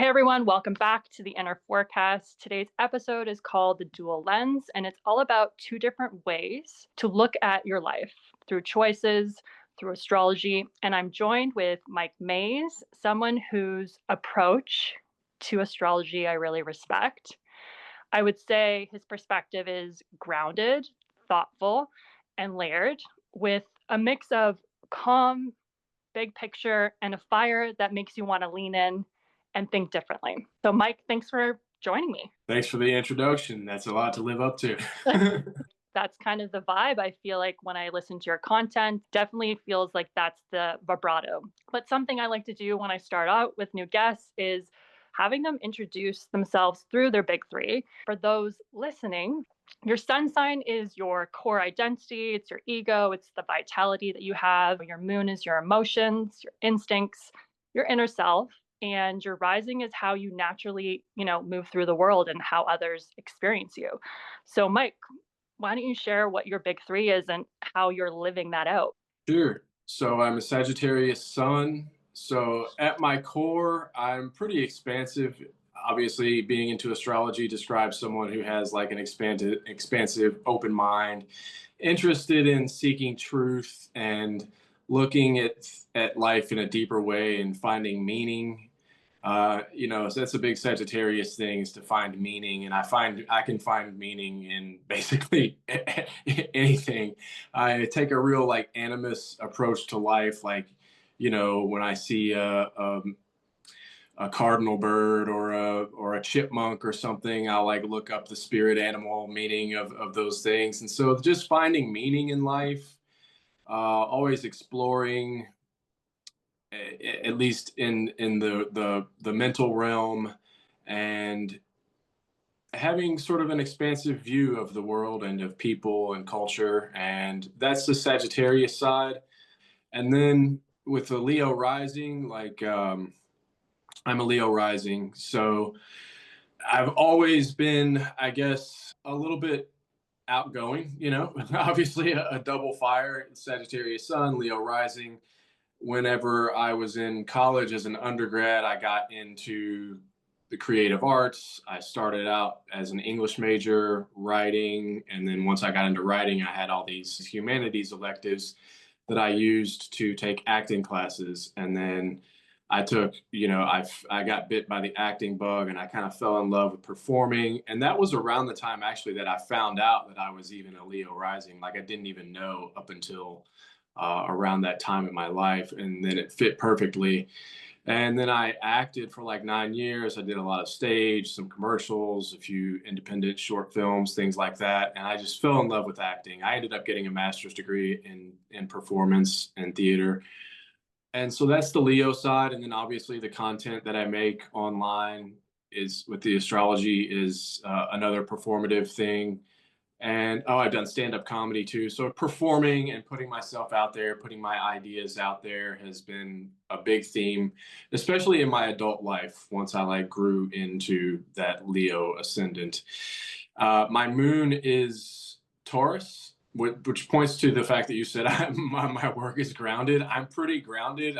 Hey everyone, welcome back to the Inner Forecast. Today's episode is called The Dual Lens, and it's all about two different ways to look at your life through choices, through astrology. And I'm joined with Mike Mays, someone whose approach to astrology I really respect. I would say his perspective is grounded, thoughtful, and layered with a mix of calm, big picture, and a fire that makes you want to lean in and think differently. So, Mike, thanks for joining me. Thanks for the introduction. That's a lot to live up to. That's kind of the vibe I feel like when I listen to your content. Definitely feels like that's the vibrato. But something I like to do when I start out with new guests is having them introduce themselves through their big three. For those listening, your sun sign is your core identity, it's your ego, it's the vitality that you have. Your moon is your emotions, your instincts, your inner self. And your rising is how you naturally, move through the world and how others experience you. So, Mike, why don't you share what your big three is and how you're living that out? Sure. So I'm a Sagittarius sun. So at my core, I'm pretty expansive. Obviously, being into astrology describes someone who has like an expansive, open mind, interested in seeking truth and looking at life in a deeper way and finding meaning. So that's a big Sagittarius thing, is to find meaning, and I can find meaning in basically anything. I take a real like animist approach to life, like when I see a cardinal bird or a chipmunk or something, I'll like look up the spirit animal meaning of those things, and so just finding meaning in life, always exploring, at least in the mental realm, and having sort of an expansive view of the world and of people and culture. And that's the Sagittarius side. And then with the Leo rising, I'm a Leo rising, so I've always been, I guess, a little bit outgoing, obviously a double fire, Sagittarius sun, Leo rising. Whenever I was in college as an undergrad, I got into the creative arts. I started out as an English major, writing, and then once I got into writing, I had all these humanities electives that I used to take acting classes. And then I got bit by the acting bug, and I kind of fell in love with performing. And that was around the time actually that I found out that I was even a Leo rising. Like I didn't even know up until around that time in my life, and then it fit perfectly. And then I acted for like 9 years. I did a lot of stage, some commercials, a few independent short films, things like that. And I just fell in love with acting. I ended up getting a master's degree in performance and theater. And so that's the Leo side. And then obviously the content that I make online is with the astrology is another performative thing. And I've done stand-up comedy too. So performing and putting myself out there, putting my ideas out there has been a big theme, especially in my adult life once I like grew into that Leo ascendant. My moon is Taurus, which points to the fact that you said my work is grounded. I'm pretty grounded.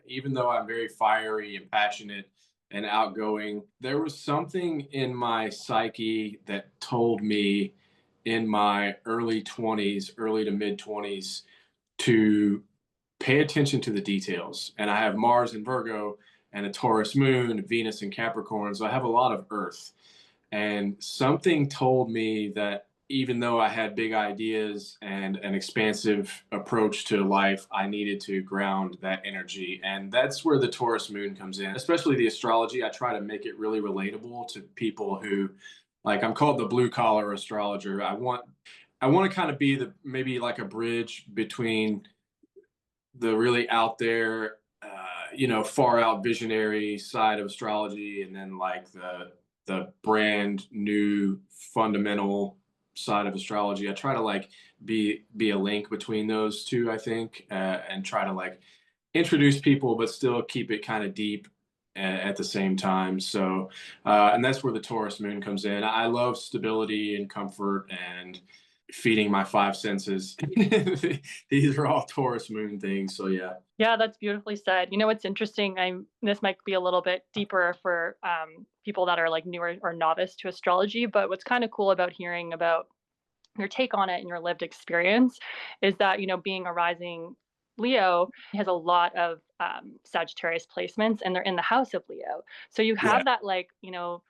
Even though I'm very fiery and passionate and outgoing, there was something in my psyche that told me in my early 20s, early to mid 20s, to pay attention to the details. And I have Mars in Virgo and a Taurus moon, Venus in Capricorn. So I have a lot of earth. And something told me that even though I had big ideas and an expansive approach to life, I needed to ground that energy. And that's where the Taurus moon comes in, especially the astrology. I try to make it really relatable to people who, like, I'm called the blue collar astrologer. I want to kind of be maybe like a bridge between the really out there, far out visionary side of astrology, and then like the brand new fundamental side of astrology. I try to like be a link between those two, I think, and try to like introduce people, but still keep it kind of deep at the same time. So, and that's where the Taurus moon comes in. I love stability and comfort, and feeding my five senses. These are all Taurus moon things. So yeah. Yeah, that's beautifully said. You know, what's interesting, this might be a little bit deeper for people that are like newer or novice to astrology, but what's kind of cool about hearing about your take on it and your lived experience is that, you know, being a rising Leo has a lot of Sagittarius placements and they're in the house of Leo. So you Yeah. have that, like, you know,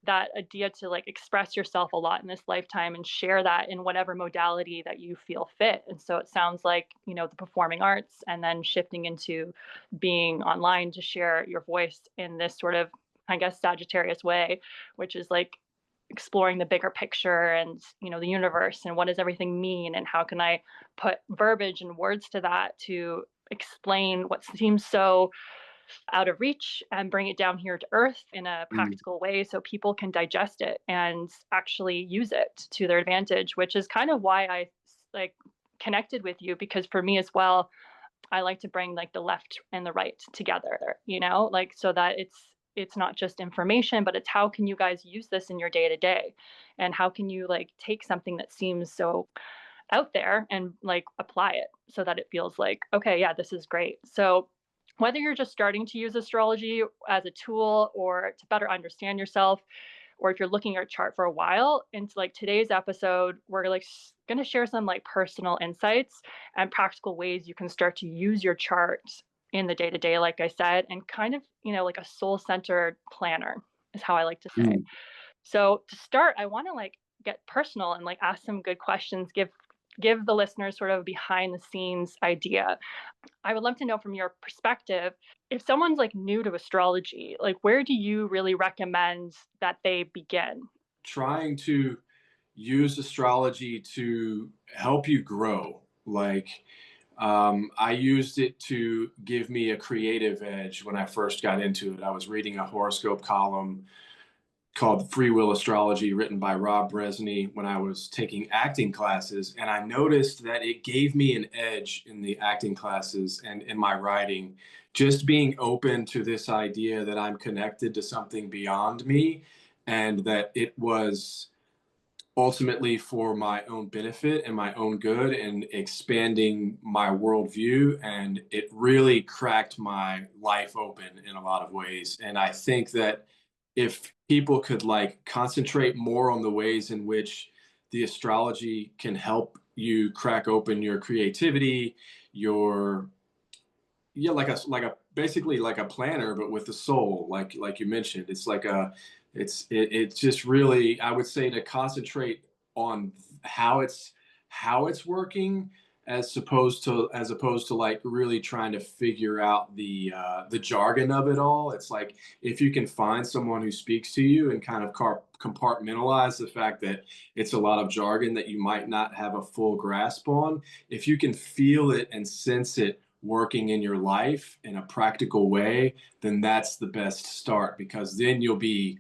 that idea to like express yourself a lot in this lifetime and share that in whatever modality that you feel fit. And so it sounds like, you know, the performing arts and then shifting into being online to share your voice in this sort of, I guess, Sagittarius way, which is like exploring the bigger picture and, you know, the universe and what does everything mean and how can I put verbiage and words to that to explain what seems so out of reach and bring it down here to earth in a Mm. practical way so people can digest it and actually use it to their advantage, which is kind of why I like connected with you, because for me as well, I like to bring like the left and the right together, you know, like so that it's not just information, but it's how can you guys use this in your day to day, and how can you like take something that seems so out there and like apply it so that it feels like, okay, yeah, this is great. So whether you're just starting to use astrology as a tool or to better understand yourself, or if you're looking at your chart for a while, into like today's episode, we're like going to share some like personal insights and practical ways you can start to use your chart in the day to day, like I said, and kind of, you know, like a soul centered planner is how I like to say. Mm. So to start, I want to like get personal and like ask some good questions, give the listeners sort of a behind the scenes idea. I would love to know from your perspective, if someone's like new to astrology, like where do you really recommend that they begin? Trying to use astrology to help you grow. Like, I used it to give me a creative edge when I first got into it. I was reading a horoscope column called Free Will Astrology, written by Rob Bresney, when I was taking acting classes. And I noticed that it gave me an edge in the acting classes and in my writing, just being open to this idea that I'm connected to something beyond me and that it was ultimately for my own benefit and my own good and expanding my worldview. And it really cracked my life open in a lot of ways. And I think that if people could like concentrate more on the ways in which the astrology can help you crack open your creativity, your yeah, like a basically like a planner, but with the soul, like you mentioned. It's like a it's just really, I would say, to concentrate on how it's working as opposed to like really trying to figure out the jargon of it all. It's like if you can find someone who speaks to you and kind of compartmentalize the fact that it's a lot of jargon that you might not have a full grasp on, if you can feel it and sense it working in your life in a practical way, then that's the best start, because then you'll be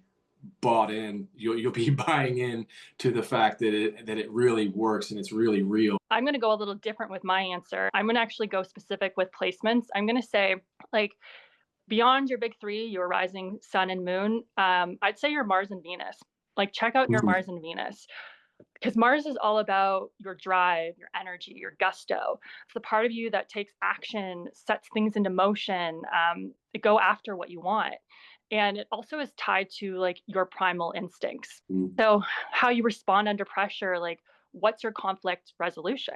bought in. You'll be buying in to the fact that it really works and it's really real. I'm going to go a little different with my answer. I'm going to actually go specific with placements. I'm going to say, like, beyond your big three, your rising sun and moon, I'd say your Mars and Venus. Like, check out your Mhm. Mars and Venus, because Mars is all about your drive, your energy, your gusto. It's the part of you that takes action, sets things into motion, to go after what you want. And it also is tied to like your primal instincts. Mm. So, how you respond under pressure, like what's your conflict resolution,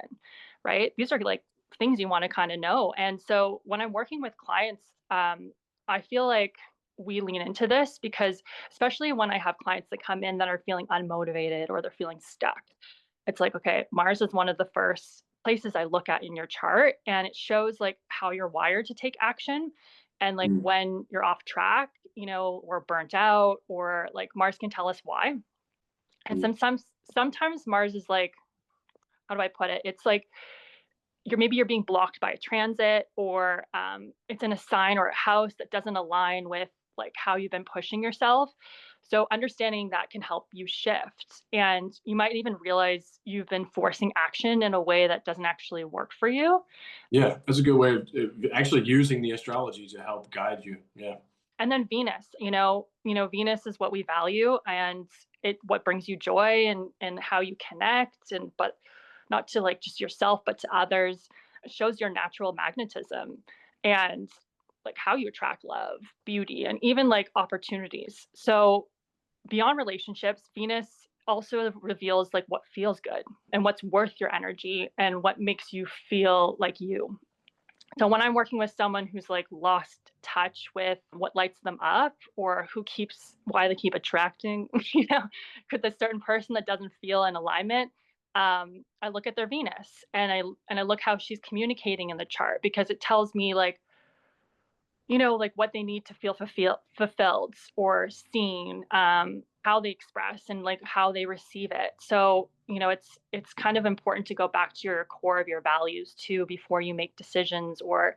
right? These are like things you want to kind of know. And so, when I'm working with clients, I feel like we lean into this because, especially when I have clients that come in that are feeling unmotivated or they're feeling stuck, it's like, okay, Mars is one of the first places I look at in your chart, and it shows like how you're wired to take action and like Mm. when you're off track, you know, or burnt out, or like Mars can tell us why. And Mm. sometimes Mars is like, how do I put it? It's like you're being blocked by a transit, or it's in a sign or a house that doesn't align with like how you've been pushing yourself. So understanding that can help you shift, and you might even realize you've been forcing action in a way that doesn't actually work for you. Yeah, that's a good way of actually using the astrology to help guide you. Yeah. And then Venus, Venus is what we value, and what brings you joy and how you connect, and but not to like just yourself but to others. It shows your natural magnetism and like how you attract love, beauty, and even like opportunities. So beyond relationships, Venus also reveals like what feels good and what's worth your energy and what makes you feel like you. So when I'm working with someone who's like lost touch with what lights them up or who keeps why they keep attracting, could this certain person that doesn't feel in alignment, I look at their Venus and I look how she's communicating in the chart because it tells me like like what they need to feel fulfilled or seen, how they express and like how they receive it. So, it's kind of important to go back to your core of your values too before you make decisions or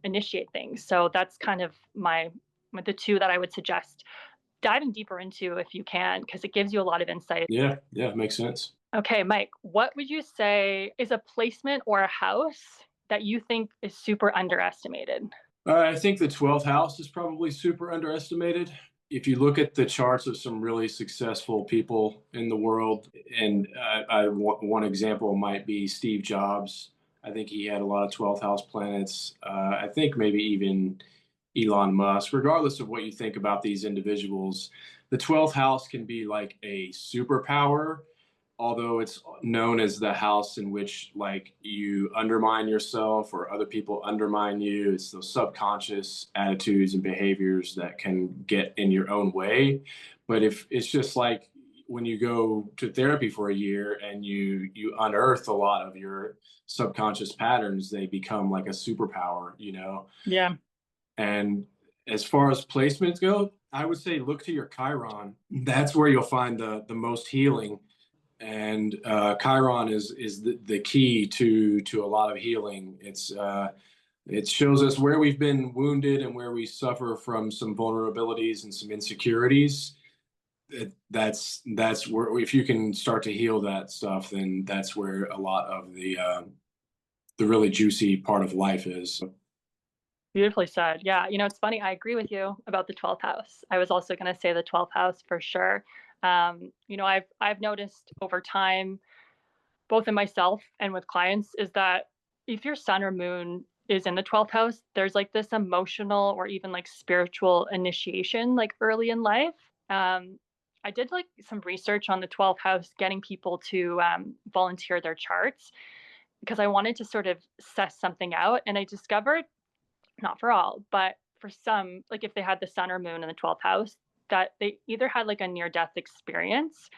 initiate things. So that's kind of the two that I would suggest diving deeper into if you can, because it gives you a lot of insight. Yeah, yeah, makes sense. Okay, Mike, what would you say is a placement or a house that you think is super underestimated? I think the 12th house is probably super underestimated. If you look at the charts of some really successful people in the world, and one example might be Steve Jobs. I think he had a lot of 12th house planets. I think maybe even Elon Musk. Regardless of what you think about these individuals, the 12th house can be like a superpower, although it's known as the house in which like you undermine yourself or other people undermine you. It's those subconscious attitudes and behaviors that can get in your own way. But if it's just like when you go to therapy for a year and you unearth a lot of your subconscious patterns, they become like a superpower. Yeah. And as far as placements go, I would say look to your Chiron. That's where you'll find the most healing. And Chiron is the key to a lot of healing. It shows us where we've been wounded and where we suffer from some vulnerabilities and some insecurities. That's where if you can start to heal that stuff, then that's where a lot of the really juicy part of life is. Beautifully said. Yeah, it's funny. I agree with you about the 12th house. I was also going to say the 12th house for sure. I've noticed over time, both in myself and with clients, is that if your sun or moon is in the 12th house, there's like this emotional or even like spiritual initiation like early in life. Um, I did like some research on the 12th house, getting people to volunteer their charts because I wanted to sort of suss something out. And I discovered, not for all, but for some, like if they had the sun or moon in the 12th house, that they either had like a near death experience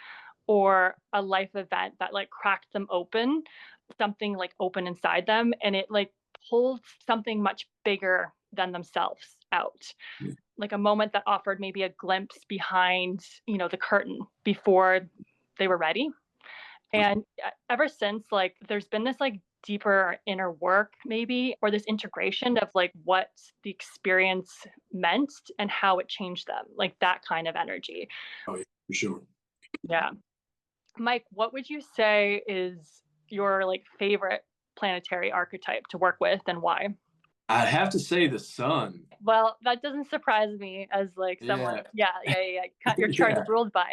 or a life event that like cracked them open, something like open inside them, and it like pulled something much bigger than themselves out. Like a moment that offered maybe a glimpse behind, the curtain before they were ready. And ever since, like, there's been this like deeper inner work, maybe, or this integration of like what the experience meant and how it changed them, like that kind of energy. Oh, yeah, for sure. Yeah. Mike, what would you say is your like favorite planetary archetype to work with and why? I'd have to say the sun. Well, that doesn't surprise me as like someone, Yeah, yeah, yeah, yeah, yeah. Your chart's yeah. ruled by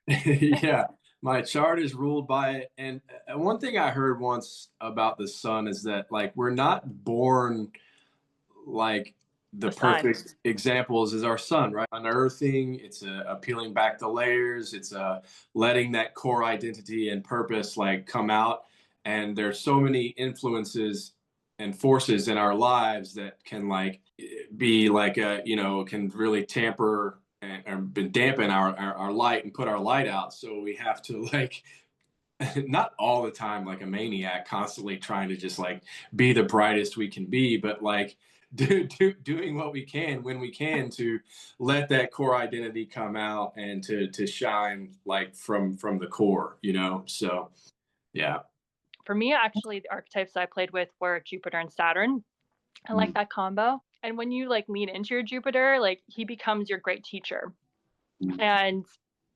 it. Yeah, my chart is ruled by it. And one thing I heard once about the sun is that like we're not born like the The sun. perfect examples is our sun, right? Unearthing, it's peeling back the layers, it's letting that core identity and purpose like come out. And there's so many influences and forces in our lives that can like be like can really tamper and dampen our light and put our light out. So we have to like not all the time like a maniac constantly trying to just like be the brightest we can be, but like doing what we can when we can to let that core identity come out and to shine like from the core. So yeah. For me, actually, the archetypes I played with were Jupiter and Saturn. I like Mm-hmm. that combo. And when you like lean into your Jupiter, like he becomes your great teacher and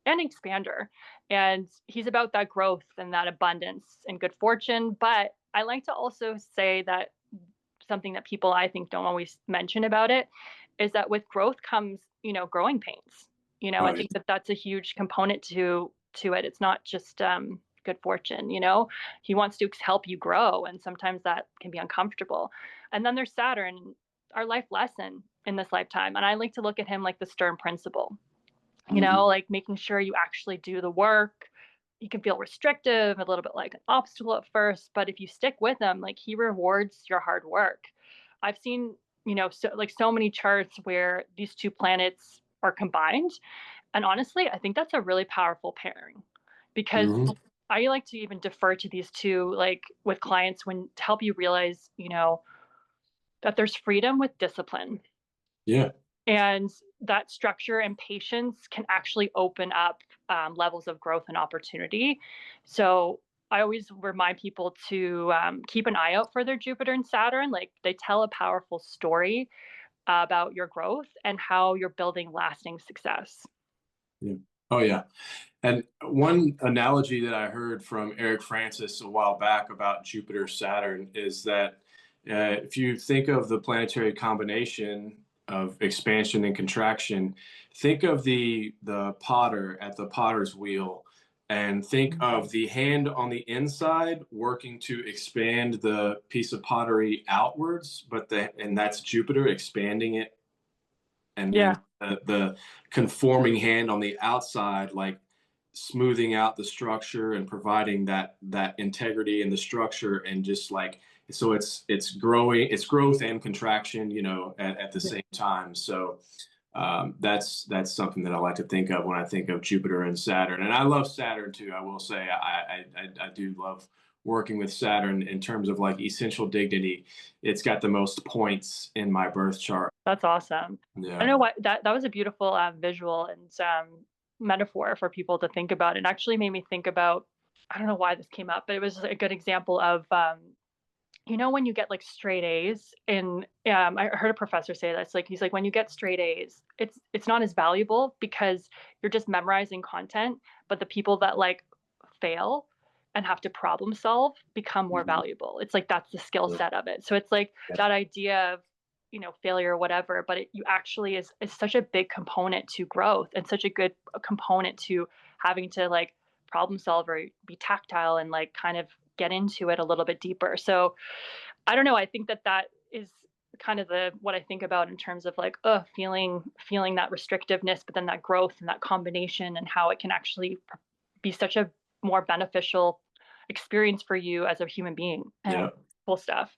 expander. And he's about that growth and that abundance and good fortune. But I like to also say that something that people I think don't always mention about it is that with growth comes, growing pains. I Oh think yeah. that that's a huge component to it. It's not just good fortune. He wants to help you grow, and sometimes that can be uncomfortable. And then there's Saturn, our life lesson in this lifetime, and I like to look at him like the stern principle. Mhm. Like making sure you actually do the work. He can feel restrictive, a little bit like an obstacle at first, but if you stick with him, like he rewards your hard work. I've seen, so many charts where these two planets are combined. And honestly, I think that's a really powerful pairing because Mhm. I like to even defer to these two, like with clients, when to help you realize, that there's freedom with discipline. Yeah. And that structure and patience can actually open up levels of growth and opportunity. So I always remind people to keep an eye out for their Jupiter and Saturn. Like they tell a powerful story about your growth and how you're building lasting success. Yeah. Oh yeah. And one analogy that I heard from Eric Francis a while back about Jupiter Saturn is that if you think of the planetary combination of expansion and contraction, think of the potter at the potter's wheel, and think of the hand on the inside working to expand the piece of pottery outwards, and that's Jupiter expanding it, and then Yeah. the conforming hand on the outside, like smoothing out the structure and providing that integrity in the structure, and just like, so it's growing, it's growth and contraction, at the same time. So that's something that I like to think of when I think of Jupiter and Saturn. And I love Saturn too. I will say I do love working with Saturn in terms of like essential dignity. It's got the most points in my birth chart. That's awesome. I don't Yeah. know what that was a beautiful visual and metaphor for people to think about. It actually made me think about. I don't know why this came up, but it was a good example of when you get like straight A's. And I heard a professor say this. Like he's like, when you get straight A's, it's not as valuable because you're just memorizing content. But the people that like fail and have to problem solve become more Mhm. valuable. It's like that's the skill Yeah. set of it. So it's like Yeah. that idea of failure or whatever, but you actually is such a big component to growth and such a good component to having to like problem solve or be tactile and like kind of get into it a little bit deeper. So I don't know. I think that that is kind of the what I think about in terms of like, feeling that restrictiveness, but then that growth and that combination and how it can actually be such a more beneficial experience for you as a human being. Yeah. Cool stuff.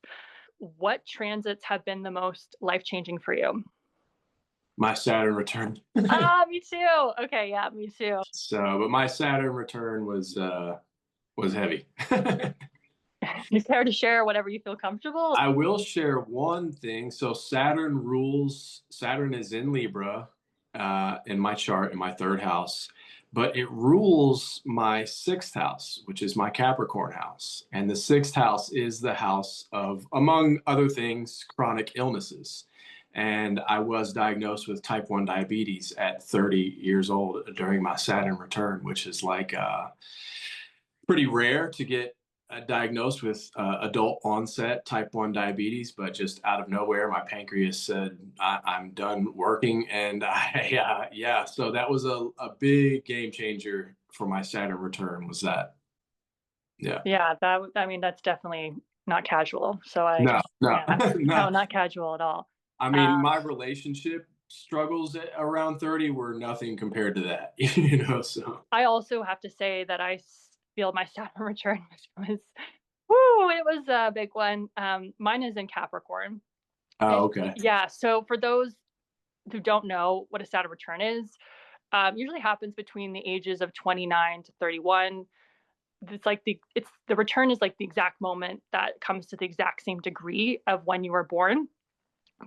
What transits have been the most life changing for you? My Saturn return. Ah, me too. Okay, yeah, me too. So, but my Saturn return was heavy. You care to share whatever you feel comfortable? I will share one thing. So Saturn is in Libra, in my chart, in my third house, but it rules my sixth house, which is my Capricorn house. And the sixth house is the house of, among other things, chronic illnesses. And I was diagnosed with type 1 diabetes at 30 years old during my Saturn return, which is like pretty rare to get diagnosed with adult onset type 1 diabetes, but just out of nowhere, my pancreas said, I'm done working. And yeah, so that was a big game changer for my Saturn return, was that. Yeah. Yeah, I mean, that's definitely not casual. So No, no, yeah, no. no, not casual at all. I mean, Um, my relationship struggles at around 30 were nothing compared to that, so. I also have to say that feel my Saturn return was woo, it was a big one. Mine is in Capricorn. Oh, And okay. yeah, so for those who don't know what a Saturn return is, usually happens between the ages of 29 to 31. It's the return is like the exact moment that comes to the exact same degree of when you were born,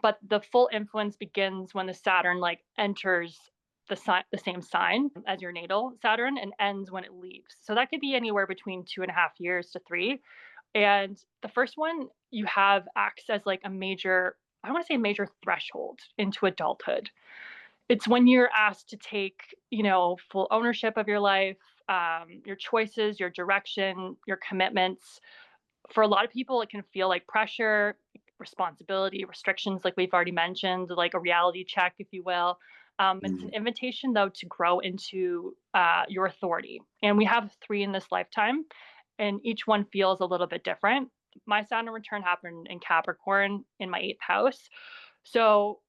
but the full influence begins when the Saturn like enters the same sign as your natal Saturn and ends when it leaves. So that could be anywhere between 2.5 years to three. And the first one you have acts as like a major, I want to say major threshold into adulthood. It's when you're asked to take, full ownership of your life, your choices, your direction, your commitments. For a lot of people, it can feel like pressure, responsibility, restrictions, like we've already mentioned, like a reality check, if you will. It's an Mm. invitation, though, to grow into your authority. And we have three in this lifetime, and each one feels a little bit different. My Saturn return happened in Capricorn in my eighth house. So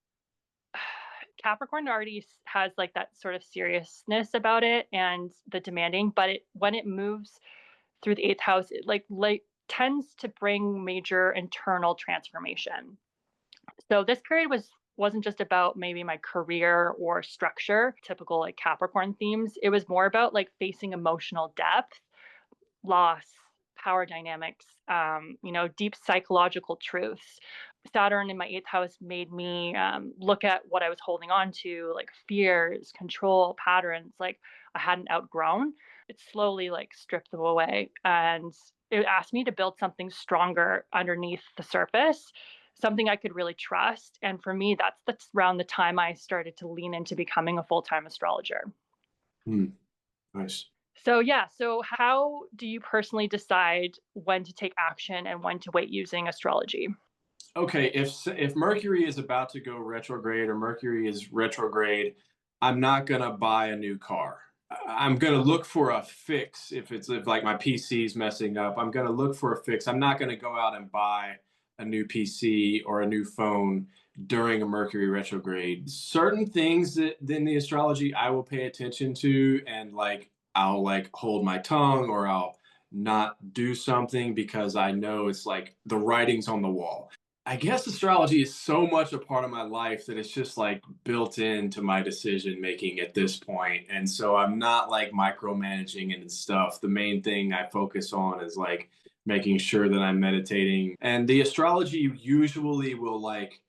Capricorn already has like that sort of seriousness about it and the demanding, but when it moves through the eighth house, it like tends to bring major internal transformation. So this period wasn't just about maybe my career or structure, typical like Capricorn themes. It was more about like facing emotional depth, loss, power dynamics, deep psychological truths. Saturn in my eighth house made me look at what I was holding on to, like fears, control, patterns, like I hadn't outgrown. It slowly like stripped them away, and it asked me to build something stronger underneath the surface, something I could really trust. And for me, that's around the time I started to lean into becoming a full time astrologer. Mm. Nice. So yeah, so how do you personally decide when to take action and when to wait using astrology? Okay, if Mercury is about to go retrograde or Mercury is retrograde, I'm not gonna buy a new car. I'm gonna look for a fix if like my PC is messing up. I'm gonna look for a fix. I'm not gonna go out and buy a new PC or a new phone during a Mercury retrograde. Certain things that in the astrology I will pay attention to, and like I'll like hold my tongue or I'll not do something because I know it's like the writing's on the wall. I guess astrology is so much a part of my life that it's just like built into my decision making at this point. And so I'm not like micromanaging and stuff. The main thing I focus on is like making sure that I'm meditating. And the astrology usually will like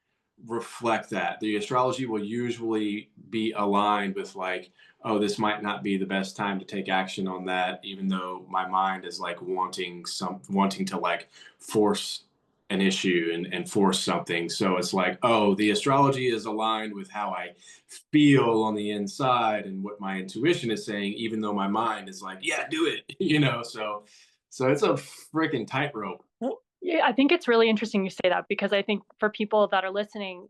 reflect that. The astrology will usually be aligned with like, oh, this might not be the best time to take action on that, even though my mind is like wanting to like force an issue and force something. So it's like, oh, the astrology is aligned with how I feel on the inside and what my intuition is saying, even though my mind is like, yeah, do it, So it's a freaking tightrope. Well, yeah, I think it's really interesting you say that because I think for people that are listening,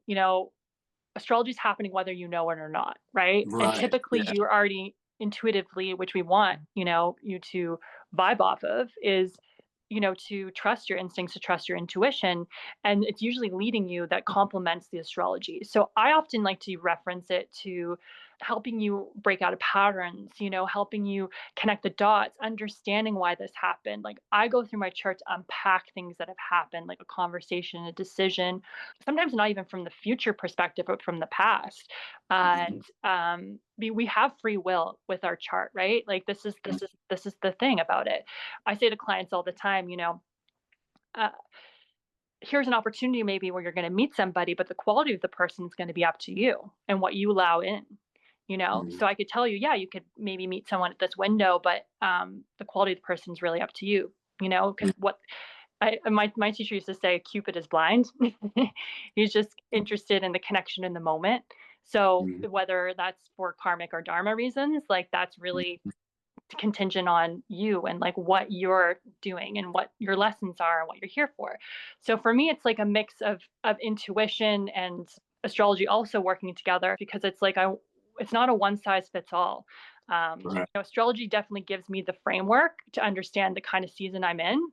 astrology is happening whether you know it or not, right? And Right. typically Yeah. you're already intuitively, which we want, you to vibe off of is, to trust your instincts, to trust your intuition. And it's usually leading you that complements the astrology. So I often like to reference it to helping you break out of patterns, helping you connect the dots, understanding why this happened. Like I go through my chart to unpack things that have happened, like a conversation, a decision, sometimes not even from the future perspective, but from the past. Mhm. And we have free will with our chart, right? Like this is the thing about it. I say to clients all the time, uh, here's an opportunity maybe where you're going to meet somebody, but the quality of the person is going to be up to you and what you allow in. Mhm. So I could tell you, yeah, you could maybe meet someone at this window, but the quality of the person is really up to you. Because what my teacher used to say, Cupid is blind. He's just interested in the connection in the moment. So Mhm. whether that's for karmic or dharma reasons, like that's really contingent on you and like what you're doing and what your lessons are and what you're here for. So for me, it's like a mix of intuition and astrology also working together because it's not a one size fits all. Right. Astrology definitely gives me the framework to understand the kind of season I'm in.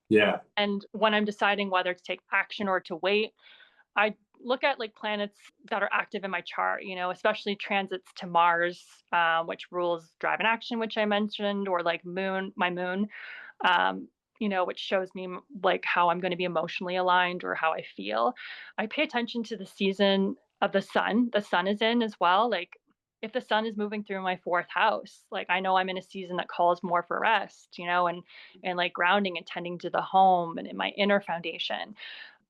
Yeah. And when I'm deciding whether to take action or to wait, I look at like planets that are active in my chart, especially transits to Mars, which rules drive and action, which I mentioned, or like my moon, which shows me like how I'm going to be emotionally aligned or how I feel. I pay attention to the season of the sun is in as well. Like if the sun is moving through my fourth house, like I know I'm in a season that calls more for rest, and like grounding and tending to the home and in my inner foundation.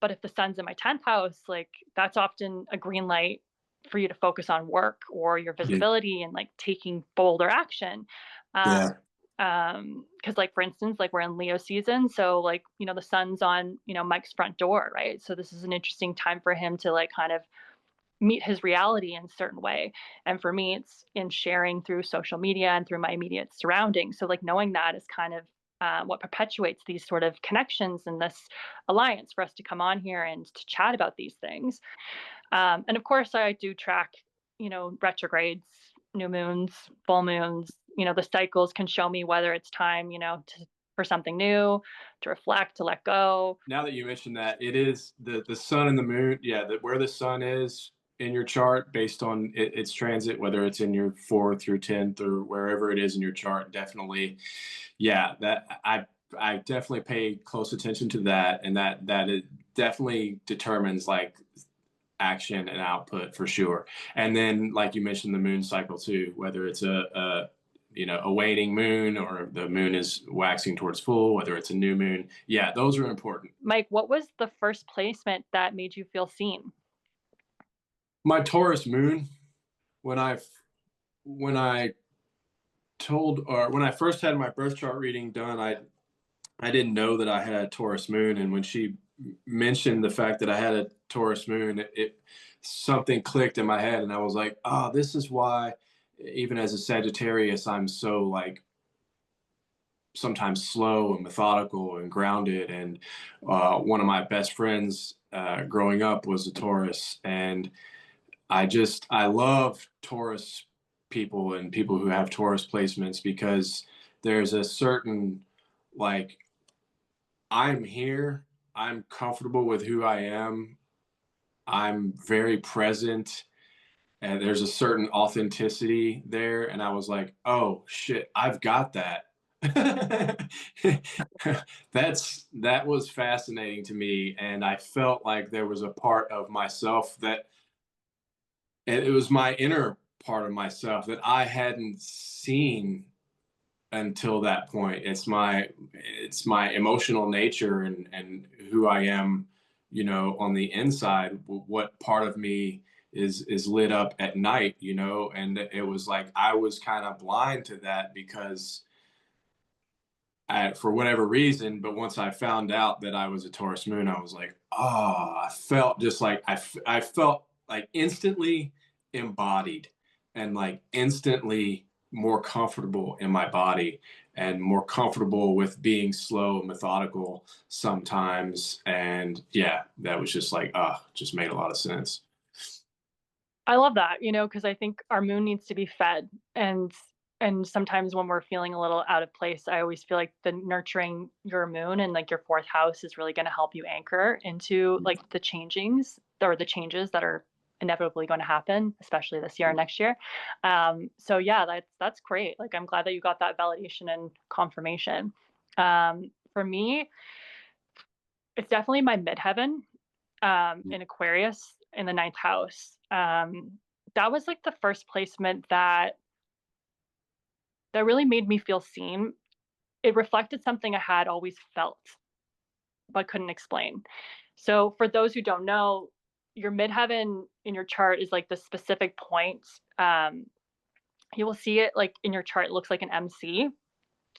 But if the sun's in my 10th house, like that's often a green light for you to focus on work or your Yeah. visibility and like taking bolder action. Um, Yeah. because like for instance, like we're in Leo season, so like the sun's on Mike's front door, right? So this is an interesting time for him to like kind of meet his reality in a certain way. And for me, it's in sharing through social media and through my immediate surroundings. So, like, knowing that is kind of what perpetuates these sort of connections and this alliance for us to come on here and to chat about these things. And of course, I do track. retrogrades, new moons, full moons, the cycles can show me whether it's time, for something new, to reflect, to let go. Now that you mentioned that, it is the sun and the moon. Yeah, where the sun is in your chart based on its transit, whether it's in your fourth through 10th or wherever it is in your chart, definitely. Yeah, that I definitely pay close attention to that, and that it definitely determines like action and output for sure. And then, like you mentioned, the moon cycle too, whether it's a waning moon or the moon is waxing towards full, whether it's a new moon. Yeah, those are important. Mike, what was the first placement that made you feel seen? My Taurus moon, when I when I told or when I first had my birth chart reading done, I didn't know that I had a Taurus moon, and when she mentioned the fact that I had a Taurus moon, it something clicked in my head, and I was like, "Oh, this is why." Even as a Sagittarius, I'm so like sometimes slow and methodical and grounded. And one of my best friends growing up was a Taurus, and I love Taurus people and people who have Taurus placements because there's a certain like I'm here. I'm comfortable with who I am. I'm very present. And there's a certain authenticity there. And I was like, oh shit, I've got that. That was fascinating to me. And I felt like there was a part of myself that it was my inner part of myself that I hadn't seen until that point. It's my emotional nature and who I am, on the inside. What part of me is lit up at night, and it was like I was kind of blind to that because for whatever reason. But once I found out that I was a Taurus moon, I was like, oh, I felt just like I felt like instantly embodied and like instantly more comfortable in my body and more comfortable with being slow and methodical sometimes. And yeah, that was just like, just made a lot of sense. I love that, because I think our moon needs to be fed. And sometimes when we're feeling a little out of place, I always feel like the nurturing your moon and like your fourth house is really going to help you anchor into like the changings or the changes that are inevitably going to happen, especially this year and next year. So yeah, that's great. Like I'm glad that you got that validation and confirmation. For me, it's definitely my midheaven in Aquarius in the ninth house. That was like the first placement that really made me feel seen. It reflected something I had always felt but couldn't explain. So for those who don't know, your midheaven in your chart is like the specific point. You will see it like in your chart. It looks like an MC,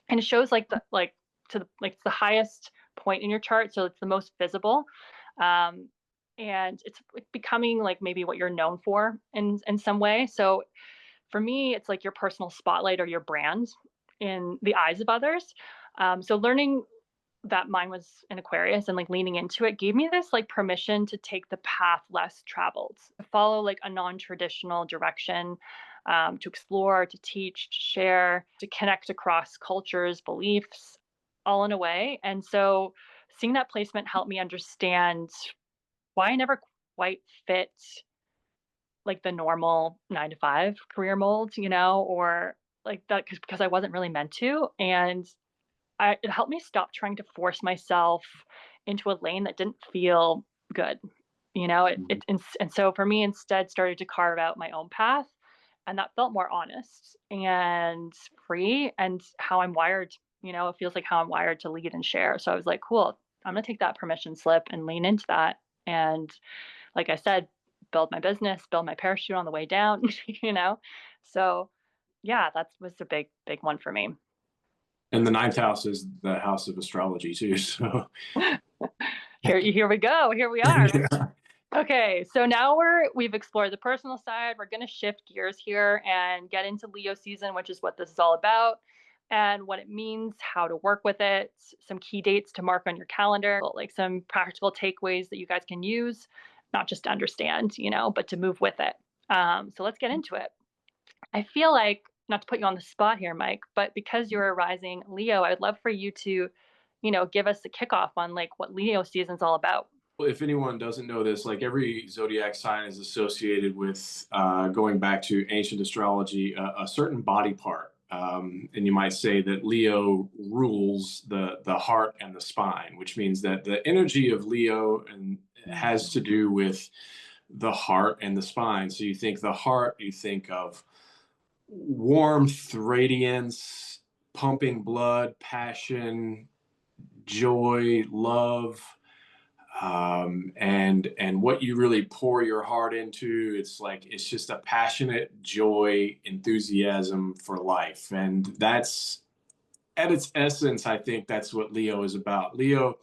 and it shows like the like to the like it's the highest point in your chart, so it's the most visible. Um, and it's becoming like maybe what you're known for in some way. So for me, it's like your personal spotlight or your brand in the eyes of others. So learning that mine was in Aquarius and like leaning into it gave me this like permission to take the path less traveled, to follow like a non-traditional direction, to explore, to teach, to share, to connect across cultures, beliefs, all in a way. And so seeing that placement helped me understand why I never quite fit like the normal 9 to 5 career mold, or like that because I wasn't really meant to. And it helped me stop trying to force myself into a lane that didn't feel good. And so for me, instead, started to carve out my own path, and that felt more honest and free, and how I'm wired. It feels like how I'm wired to lead and share. So I was like, cool, I'm gonna take that permission slip and lean into that. And like I said, build my business, build my parachute on the way down. you know. So yeah, that was a big one for me. And the ninth house is the house of astrology too. So Here we go. Here we are. yeah. Okay, so now we've explored the personal side. We're going to shift gears here and get into Leo season, which is what this is all about, and what it means, how to work with it, some key dates to mark on your calendar, like some practical takeaways that you guys can use, not just to understand, but to move with it. So let's get into it. I feel like, not to put you on the spot here, Mike, but because you're a rising Leo, I'd love for you to, give us the kickoff on like what Leo season's all about. Well, if anyone doesn't know this, like every zodiac sign is associated with, going back to ancient astrology, a certain body part. And you might say that Leo rules the heart and the spine, which means that the energy of Leo and has to do with the heart and the spine. So you think the heart, you think of warmth, radiance, pumping blood, passion, joy, love, and what you really pour your heart into. It's like it's just a passionate joy, enthusiasm for life, and that's at its essence. I think that's what Leo is about. Leo,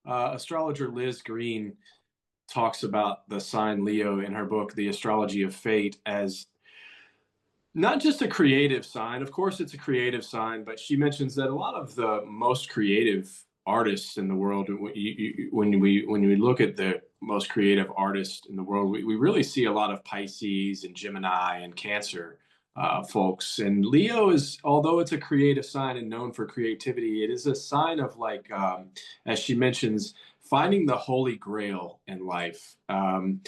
astrologer Liz Green talks about the sign Leo in her book, The Astrology of Fate, as not just a creative sign. Of course, it's a creative sign, but she mentions that a lot of the most creative artists in the world, when we look at the most creative artists in the world, we really see a lot of Pisces and Gemini and Cancer folks. And Leo is, although it's a creative sign and known for creativity, it is a sign of like, as she mentions, finding the holy grail in life. And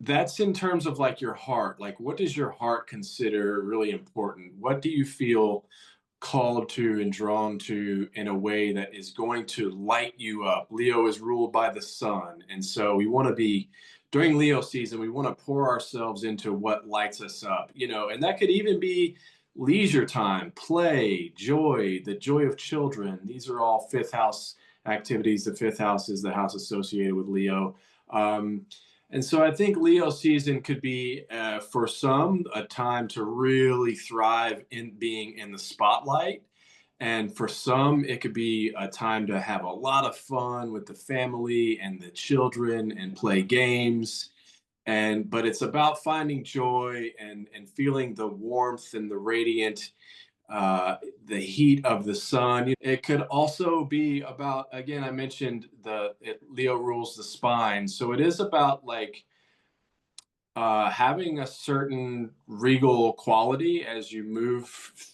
that's in terms of like your heart. Like, what does your heart consider really important? What do you feel called to and drawn to in a way that is going to light you up? Leo is ruled by the sun. And so we want to be, during Leo season, we want to pour ourselves into what lights us up, and that could even be leisure time, play, joy, the joy of children. These are all fifth house activities. The fifth house is the house associated with Leo. Um, and so I think Leo season could be, for some, a time to really thrive in being in the spotlight. And for some, it could be a time to have a lot of fun with the family and the children and play games. But it's about finding joy and feeling the warmth and the radiant, the heat of the sun. It could also be about, again, I mentioned Leo rules the spine. So it is about like, having a certain regal quality as you move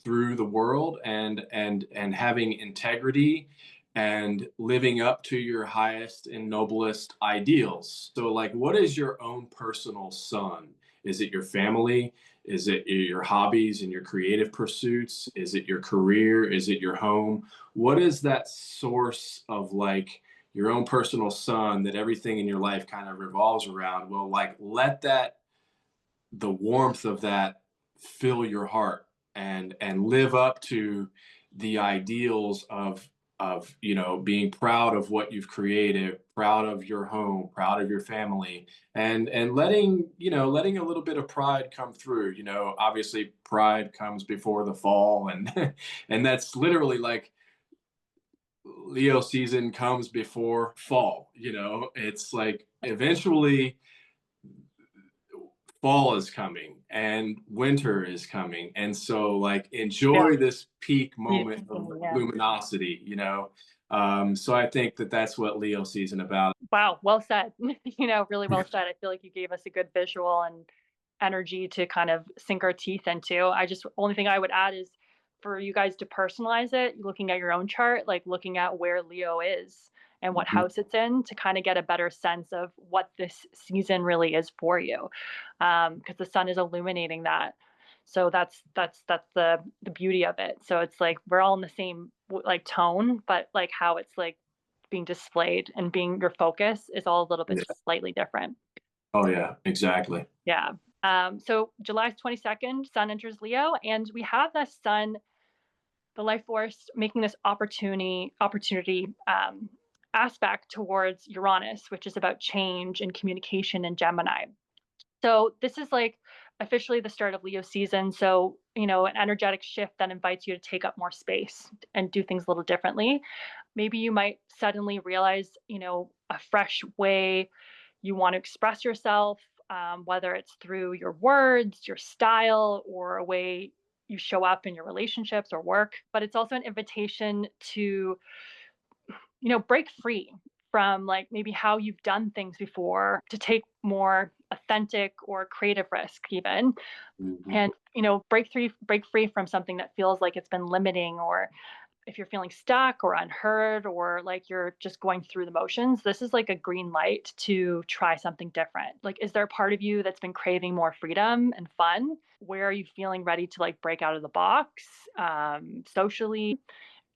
through the world, and having integrity and living up to your highest and noblest ideals. So like, what is your own personal sun? Is it your family? Is it your hobbies and your creative pursuits? Is it your career? Is it your home? What is that source of like your own personal sun that everything in your life kind of revolves around? Well, like, let that, the warmth of that, fill your heart, and live up to the ideals of being proud of what you've created, proud of your home, proud of your family, and letting a little bit of pride come through. Obviously pride comes before the fall, and and that's literally like Leo season comes before fall. It's like eventually fall is coming and winter is coming. And so like Yeah. enjoy this peak moment of Yeah. luminosity. So I think that that's what Leo season about. Wow, well said. Really well said. I feel like you gave us a good visual and energy to kind of sink our teeth into. Only thing I would add is for you guys to personalize it, looking at your own chart, like looking at where Leo is and what Mhm. house it's in to kind of get a better sense of what this season really is for you. Because the sun is illuminating that. So that's the beauty of it. So it's like we're all in the same like tone, but like how it's like being displayed and being your focus is all a little bit Yeah. just slightly different. Oh yeah, exactly. Yeah. So July 22nd, Sun enters Leo, and we have the Sun, the life force, making this opportunity aspect towards Uranus, which is about change and communication in Gemini. So this is like officially the start of Leo season. So, an energetic shift that invites you to take up more space and do things a little differently. Maybe you might suddenly realize, a fresh way you want to express yourself, whether it's through your words, your style, or a way you show up in your relationships or work. But it's also an invitation to, break free from like maybe how you've done things before, to take more authentic or creative risk even, Mhm. and break free from something that feels like it's been limiting, or if you're feeling stuck or unheard or like you're just going through the motions, this is like a green light to try something different. Like, is there a part of you that's been craving more freedom and fun? Where are you feeling ready to like break out of the box socially?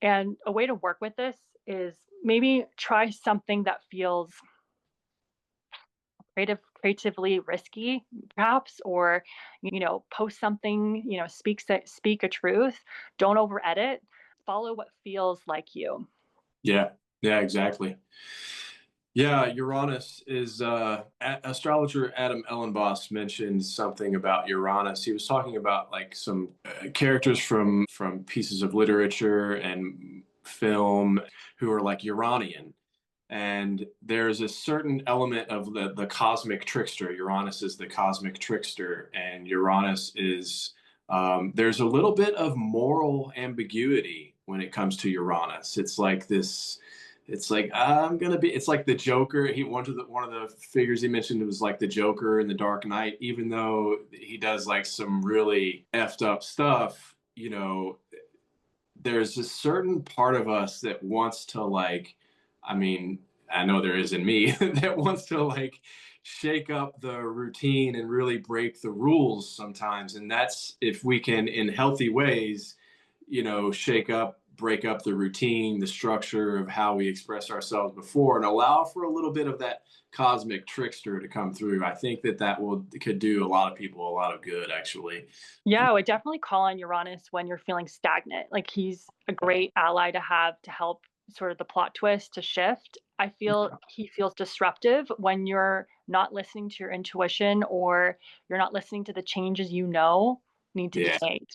And a way to work with this is maybe try something that feels creatively risky perhaps, or post something, speak a truth, don't over edit, follow what feels like you. Yeah. Yeah, exactly. Yeah, Uranus is astrologer Adam Ellenboss mentioned something about Uranus. He was talking about like some characters from pieces of literature and film who are like Uranian. And there's a certain element of the cosmic trickster. Uranus is the cosmic trickster, and Uranus is there's a little bit of moral ambiguity when it comes to Uranus. It's like this. It's like I'm gonna be. It's like the Joker. He one of the figures he mentioned was like the Joker in the Dark Knight. Even though he does like some really effed up stuff, there's a certain part of us that wants to like, I mean, I know there is in me that wants to like shake up the routine and really break the rules sometimes. And that's if we can, in healthy ways, shake up, break up the routine, the structure of how we express ourselves before, and allow for a little bit of that cosmic trickster to come through. I think that could do a lot of people a lot of good, actually. Yeah, I would definitely call on Uranus when you're feeling stagnant. Like, he's a great ally to have to help sort of the plot twist to shift. I feel he feels disruptive when you're not listening to your intuition, or you're not listening to the changes need to be Yeah, made.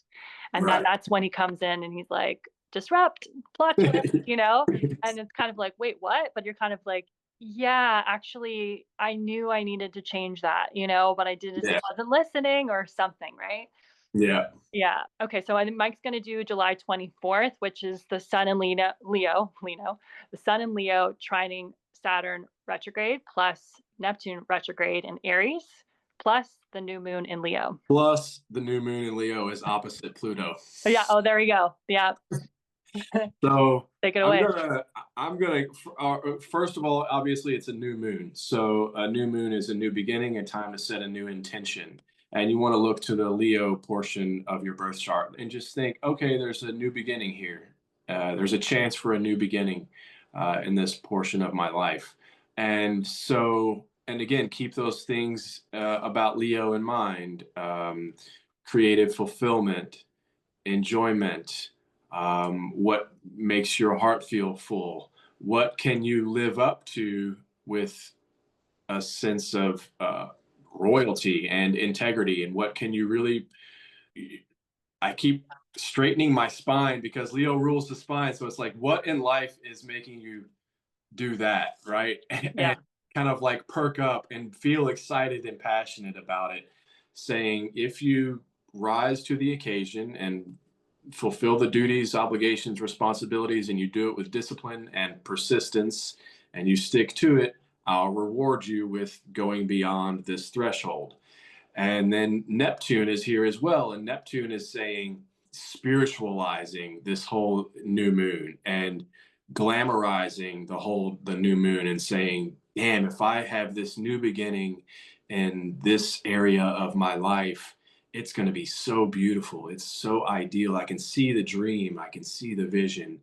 And then right. that's when he comes in and he's like, disrupt, plot twist. And it's kind of like, wait, what? But you're kind of like, yeah, actually, I knew I needed to change that, but I just Yeah, wasn't listening or something, right? yeah. Yeah. Okay. So I think Mike's going to do July 24th, which is the Sun in the Sun in Leo trining Saturn retrograde plus Neptune retrograde in Aries plus the new moon in Leo. Plus, the new moon in Leo is opposite Pluto. Oh, yeah. Oh, there we go. Yeah. So Take it I'm away. gonna, I'm gonna, first of all, obviously it's a new moon. So a new moon is a new beginning, a time to set a new intention. And you want to look to the Leo portion of your birth chart and just think, okay, there's a new beginning here. There's a chance for a new beginning in this portion of my life. And so, and again, keep those things about Leo in mind. Creative fulfillment, enjoyment, what makes your heart feel full, what can you live up to with a sense of royalty and integrity, and what can you really, I keep straightening my spine because Leo rules the spine, so it's like what in life is making you do that, right? And Yeah. kind of like perk up and feel excited and passionate about it, saying if you rise to the occasion and fulfill the duties, obligations, responsibilities, and you do it with discipline and persistence and you stick to it, I'll reward you with going beyond this threshold. And then Neptune is here as well. And Neptune is saying, spiritualizing this whole new moon and glamorizing the new moon and saying, damn, if I have this new beginning in this area of my life, it's going to be so beautiful. It's so ideal. I can see the dream, I can see the vision.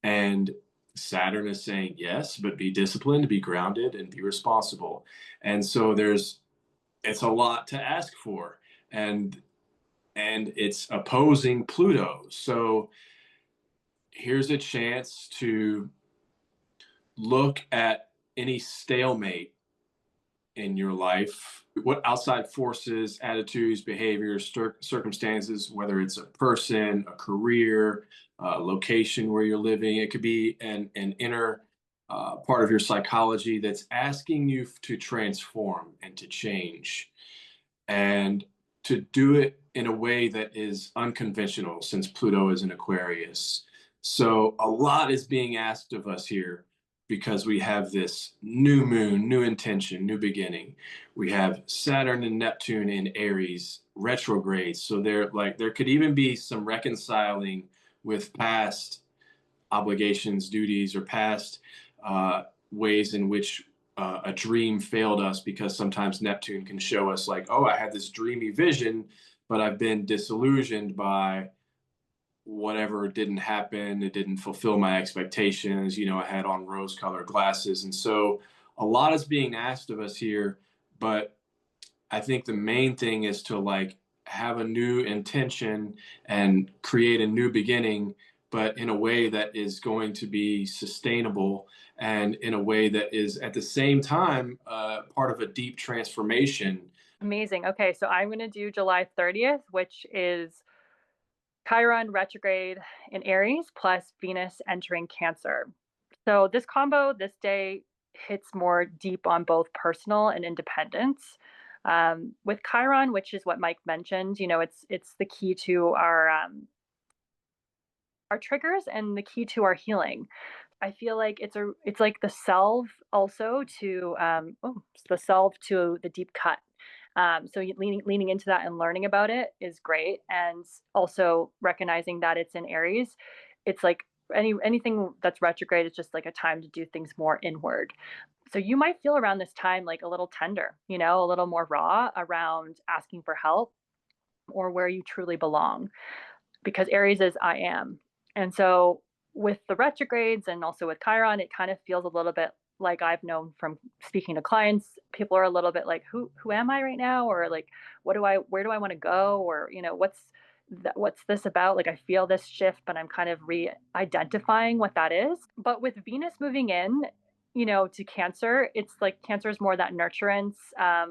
And Saturn is saying, yes, but be disciplined, be grounded, and be responsible. And so it's a lot to ask for. And it's opposing Pluto. So here's a chance to look at any stalemate in your life, what outside forces, attitudes, behaviors, circumstances, whether it's a person, a career, a location where you're living. It could be an inner part of your psychology that's asking you to transform and to change, and to do it in a way that is unconventional since Pluto is in Aquarius. So a lot is being asked of us here. because we have this new moon, new intention, new beginning. We have Saturn and Neptune in Aries retrograde. So there could even be some reconciling with past obligations, duties, or past ways in which a dream failed us, because sometimes Neptune can show us like, oh, I had this dreamy vision, but I've been disillusioned by whatever didn't happen. It didn't fulfill my expectations. I had on rose colored glasses. And so a lot is being asked of us here, but I think the main thing is to like have a new intention and create a new beginning, but in a way that is going to be sustainable and in a way that is at the same time part of a deep transformation. Amazing. Okay, so I'm going to do July 30th, which is Chiron retrograde in Aries plus Venus entering Cancer. So this combo this day hits more deep on both personal and independence. With Chiron, which is what Mike mentioned, it's the key to our triggers and the key to our healing. I feel like it's like the salve also to it's the salve to the deep cut. So leaning into that and learning about it is great, and also recognizing that it's in Aries. It's like anything that's retrograde is just like a time to do things more inward. So you might feel around this time like a little tender, a little more raw around asking for help or where you truly belong, because Aries is I am. And so with the retrogrades and also with Chiron, it kind of feels a little bit like I've known from speaking to clients, people are a little bit like, who am I right now? Or like, where do I want to go? Or, what's this about? Like, I feel this shift, but I'm kind of re-identifying what that is. But with Venus moving in, to Cancer, it's like Cancer is more that nurturance,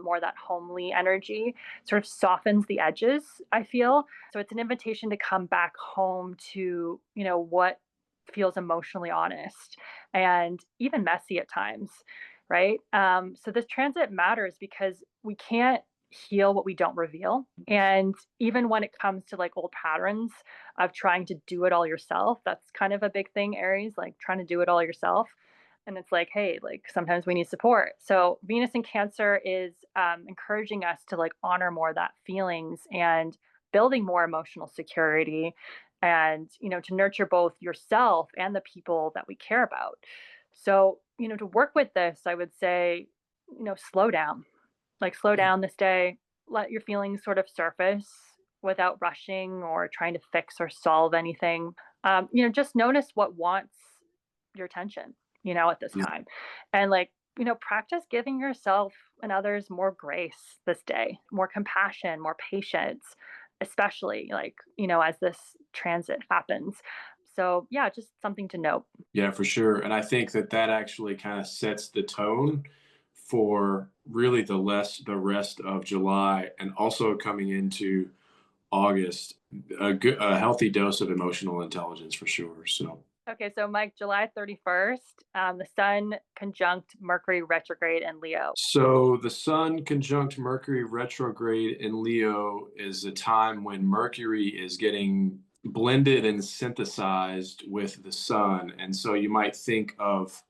more that homely energy, sort of softens the edges, I feel. So it's an invitation to come back home to, what feels emotionally honest and even messy at times, right? So this transit matters because we can't heal what we don't reveal. And even when it comes to like old patterns of trying to do it all yourself, that's kind of a big thing, Aries, like trying to do it all yourself. And it's like, hey, like sometimes we need support. So Venus in Cancer is encouraging us to like honor more that feelings and building more emotional security, and to nurture both yourself and the people that we care about. So to work with this, I would say, slow down, like slow down this day, let your feelings sort of surface without rushing or trying to fix or solve anything. Just notice what wants your attention, at this time. And like, practice giving yourself and others more grace this day, more compassion, more patience, especially like, as this transit happens. So yeah, just something to note. Yeah, for sure. And I think that that actually kind of sets the tone for really the rest of July, and also coming into August. A healthy dose of emotional intelligence for sure. So Okay, so Mike, July 31st, the Sun conjunct Mercury retrograde in Leo. so the Sun conjunct Mercury retrograde in Leo is a time when Mercury is getting blended and synthesized with the Sun. And so you might think of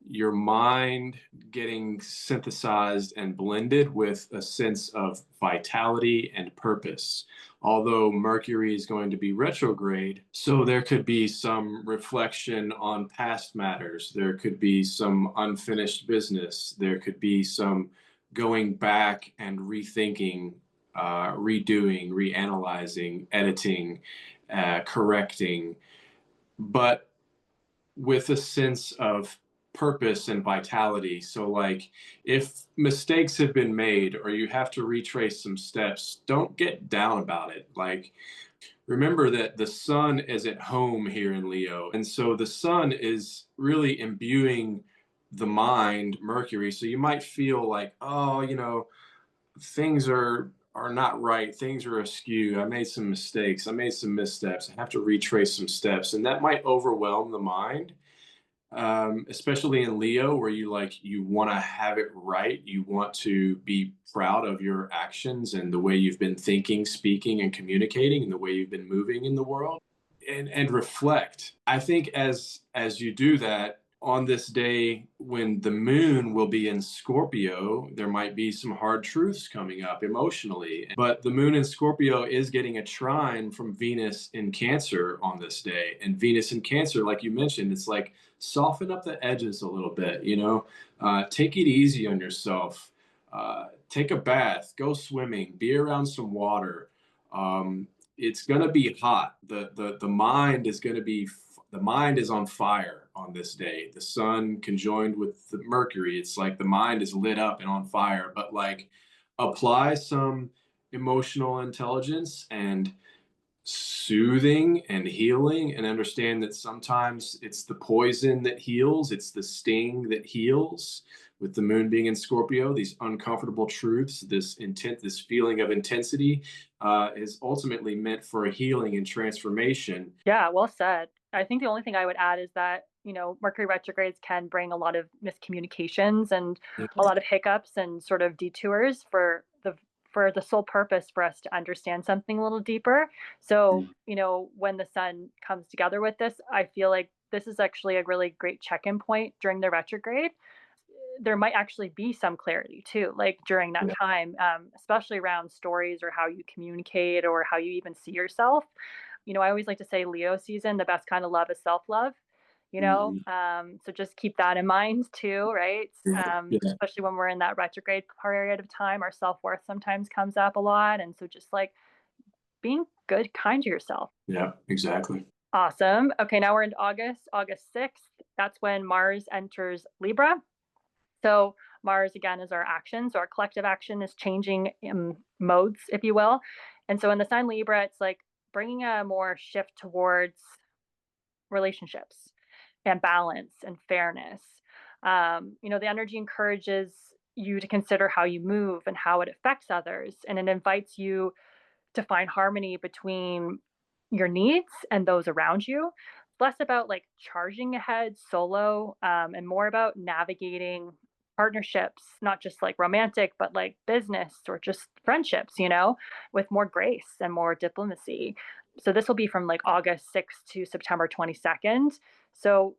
your mind getting synthesized and blended with a sense of vitality and purpose. Although Mercury is going to be retrograde, so there could be some reflection on past matters. There could be some unfinished business. There could be some going back and rethinking, redoing, reanalyzing, editing, correcting, but with a sense of purpose and vitality. So, like, if mistakes have been made or you have to retrace some steps, don't get down about it. Like, remember that the Sun is at home here in Leo. And so the Sun is really imbuing the mind, Mercury. So you might feel like, oh, things are not right. Things are askew. I made some mistakes. I made some missteps. I have to retrace some steps. And that might overwhelm the mind, especially in Leo, where you want to have it right. You want to be proud of your actions and the way you've been thinking, speaking, and communicating, and the way you've been moving in the world, and reflect. I think as you do that, on this day when the moon will be in Scorpio, there might be some hard truths coming up emotionally. But the moon in Scorpio is getting a trine from Venus in Cancer on this day. And Venus in Cancer, like you mentioned, it's like soften up the edges a little bit, take it easy on yourself. Take a bath, go swimming, be around some water. It's going to be hot. The mind is going to be the mind is on fire on this day. The sun conjoined with the Mercury. It's like the mind is lit up and on fire, but like apply some emotional intelligence and soothing and healing, and understand that sometimes it's the poison that heals, it's the sting that heals. With the moon being in Scorpio, these uncomfortable truths, this intent, this feeling of intensity, is ultimately meant for a healing and transformation. Yeah, well said. I think the only thing I would add is that, Mercury retrogrades can bring a lot of miscommunications and Yeah. a lot of hiccups and sort of detours for the sole purpose for us to understand something a little deeper. So, when the sun comes together with this, I feel like this is actually a really great check-in point during the retrograde. There might actually be some clarity too, like during that Yeah. time, especially around stories or how you communicate or how you even see yourself. I always like to say Leo season, the best kind of love is self love. Mhm. So just keep that in mind too, right? Yeah. Yeah. Especially when we're in that retrograde period of time, our self worth sometimes comes up a lot, and so just like being good, kind to yourself. Yeah, exactly. Awesome. Okay, now we're into August, August 6th. That's when Mars enters Libra. So Mars again is our action. So our collective action is changing modes, if you will. And so in the sign Libra, it's like bringing a more shift towards relationships and balance and fairness. The energy encourages you to consider how you move and how it affects others, and it invites you to find harmony between your needs and those around you. Less about like charging ahead solo, and more about navigating partnerships, not just like romantic, but like business or just friendships, with more grace and more diplomacy. So this will be from like August 6th to September 22nd. So,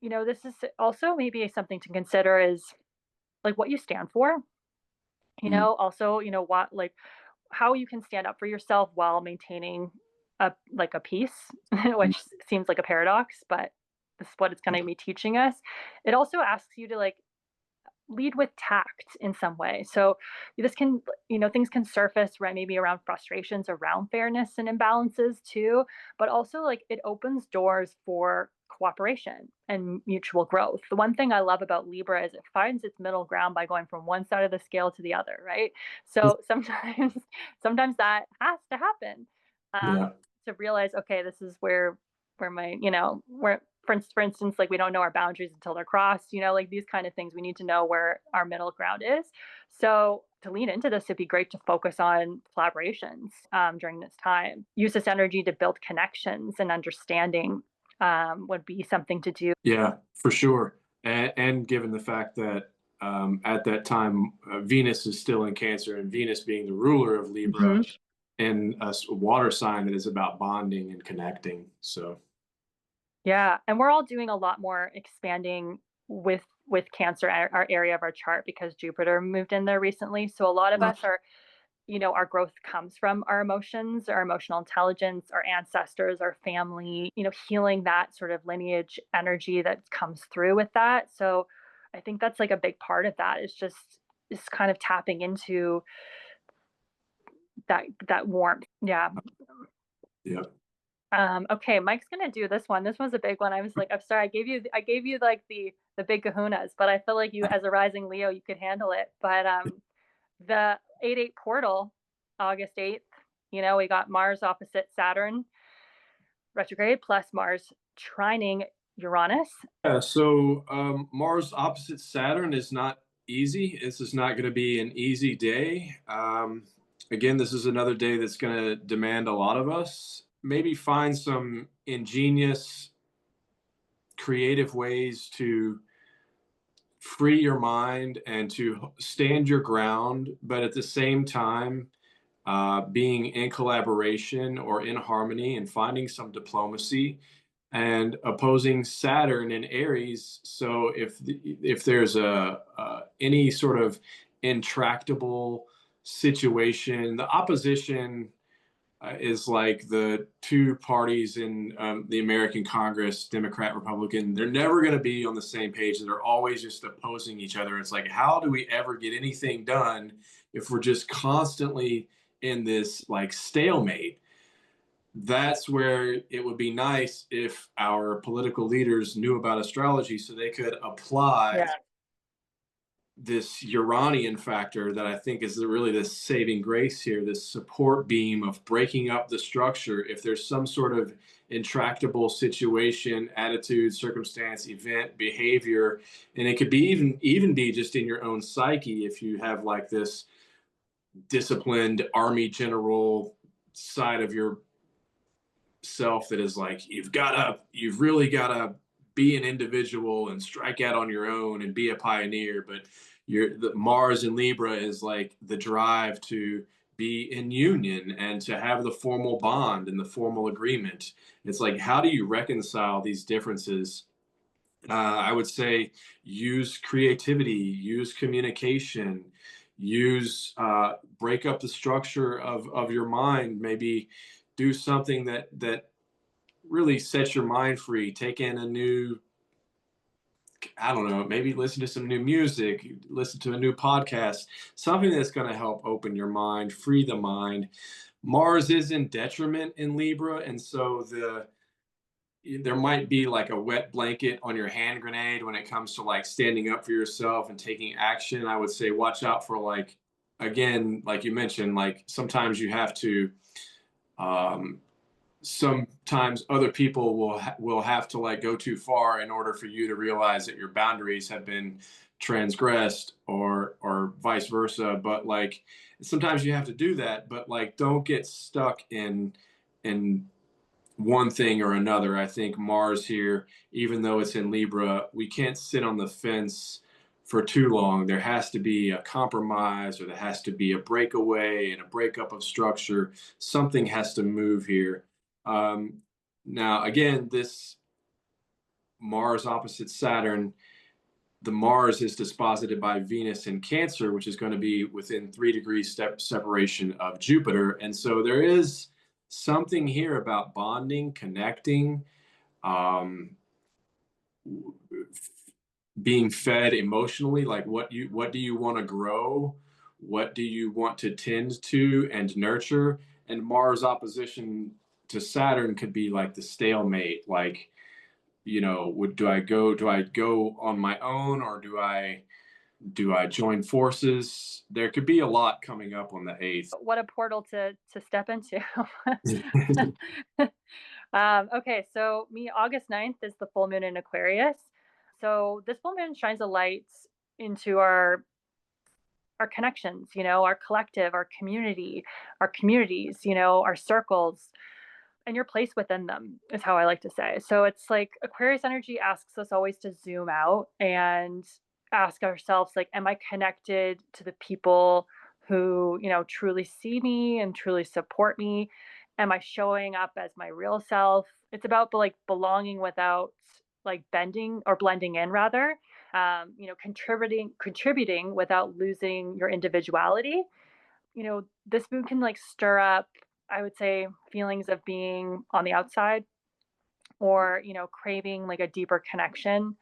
this is also maybe something to consider is like what you stand for, Mm. also, what like how you can stand up for yourself while maintaining a peace, which seems like a paradox, but this is what it's going to be teaching us. It also asks you to like lead with tact in some way. So this can, things can surface right maybe around frustrations around fairness and imbalances too, but also like it opens doors for cooperation and mutual growth. The one thing I love about Libra is it finds its middle ground by going from one side of the scale to the other, right? So sometimes sometimes that has to happen, Yeah. to realize, okay, this is where my, where for instance, like we don't know our boundaries until they're crossed, like these kind of things. We need to know where our middle ground is. So to lean into this, it'd be great to focus on collaborations during this time. Use this energy to build connections and understanding, would be something to do. Yeah, for sure. And given the fact that at that time, Venus is still in Cancer, and Venus being the ruler of Libra, Mhm. and a water sign that is about bonding and connecting. So, Yeah, and we're all doing a lot more expanding with Cancer, our area of our chart, because Jupiter moved in there recently. So a lot of uh, us are, our growth comes from our emotions, our emotional intelligence, our ancestors, our family, healing that sort of lineage energy that comes through with that. So I think that's like a big part of that is kind of tapping into that warmth. Yeah. yeah. Okay, Mike's gonna do this one. This one's a big one. I was like, I'm sorry, I gave you like the big kahunas, but I feel like you as a rising Leo, you could handle it. But the 8/8 portal, August 8th, we got Mars opposite Saturn retrograde plus Mars trining Uranus. Yeah, so Mars opposite Saturn is not easy. This is not going to be an easy day. Again, this is another day that's going to demand a lot of us. Maybe find some ingenious, creative ways to free your mind and to stand your ground, but at the same time, being in collaboration or in harmony and finding some diplomacy. and opposing Saturn in Aries. So if there's any sort of intractable situation, the opposition is like the two parties in the American Congress, Democrat, Republican. They're never going to be on the same page. They're always just opposing each other. It's like, how do we ever get anything done if we're just constantly in this like stalemate? That's where it would be nice if our political leaders knew about astrology so they could apply Yeah. this Uranian factor that I think is really the saving grace here, this support beam of breaking up the structure. If there's some sort of intractable situation, attitude, circumstance, event, behavior, and it could be even be just in your own psyche, if you have like this disciplined army general side of your self that is like, you've really gotta be an individual and strike out on your own and be a pioneer. But the Mars in Libra is like the drive to be in union and to have the formal bond and the formal agreement. It's like, how do you reconcile these differences? I would say use creativity, use communication, use break up the structure of your mind. Maybe do something that really sets your mind free. Take in a new, I don't know, maybe listen to some new music, listen to a new podcast, something that's going to help open your mind, free the mind. Mars is in detriment in Libra, and so there might be like a wet blanket on your hand grenade when it comes to like standing up for yourself and taking action. I would say watch out for like, again, like you mentioned, like sometimes you have to um, sometimes other people will have to like go too far in order for you to realize that your boundaries have been transgressed, or vice versa. But like sometimes you have to do that, but like don't get stuck in one thing or another. I think Mars here, even though it's in Libra, we can't sit on the fence for too long. There has to be a compromise, or there has to be a breakaway and a breakup of structure. Something has to move here. Um, Now, again, this Mars opposite Saturn, the Mars is disposited by Venus in Cancer, which is going to be within 3 degrees separation of Jupiter. And so there is something here about bonding, connecting, um, being fed emotionally. Like what do you want to grow? What do you want to tend to and nurture? And Mars opposition to Saturn could be like the stalemate. Like, do I go on my own, or do I join forces? There could be a lot coming up on the 8th. What a portal to step into. Okay, so me, August 9th is the full moon in Aquarius. So this full moon shines a light into our connections, our collective, our community, our communities, our circles, and your place within them is how I like to say. So it's like Aquarius energy asks us always to zoom out and ask ourselves, like, am I connected to the people who, truly see me and truly support me? Am I showing up as my real self? It's about like belonging without like bending or blending in, rather. Contributing without losing your individuality. This mood can like stir up, I would say, feelings of being on the outside, or, craving like a deeper connection.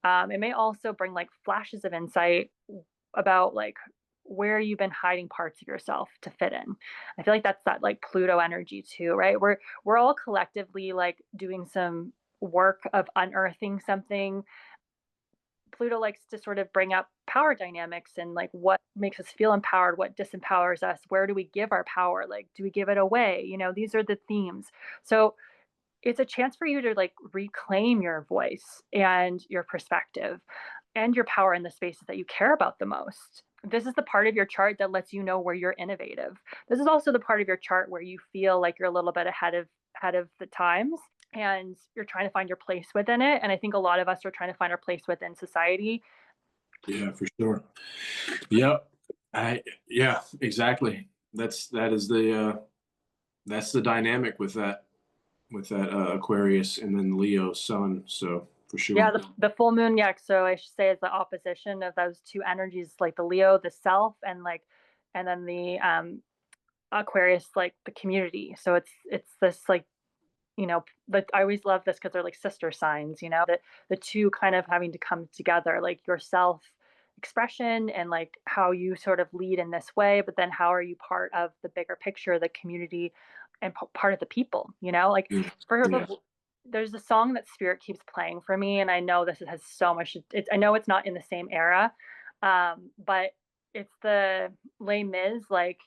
It may also bring like flashes of insight about like where you've been hiding parts of yourself to fit in. I feel like that's that like Pluto energy too, right? We're all collectively like doing some work of unearthing something. Pluto likes to sort of bring up power dynamics and like what makes us feel empowered, what disempowers us, where do we give our power? Like, do we give it away? These are the themes. So it's a chance for you to like reclaim your voice and your perspective and your power in the spaces that you care about the most. This is the part of your chart that lets you know where you're innovative. This is also the part of your chart where you feel like you're a little bit ahead of the times, and you're trying to find your place within it. And I think a lot of us are trying to find our place within society. Yeah, for sure. Yep. Yeah, exactly. That's the dynamic with that. with that Aquarius and then Leo sun. So for Yeah, sure. the full moon, yeah, so I should say is the opposition of those two energies, like the Leo, the self, and like, and then the Aquarius, like the community. So it's this like, but I always love this because they're like sister signs, the two kind of having to come together, like your self expression and like how you sort of lead in this way, but then how are you part of the bigger picture, the community, and part of the people, like Yeah. for Yeah. there's a song that Spirit keeps playing for me, and I know this has so much. I know it's not in the same era, but it's the Les Mis. Like,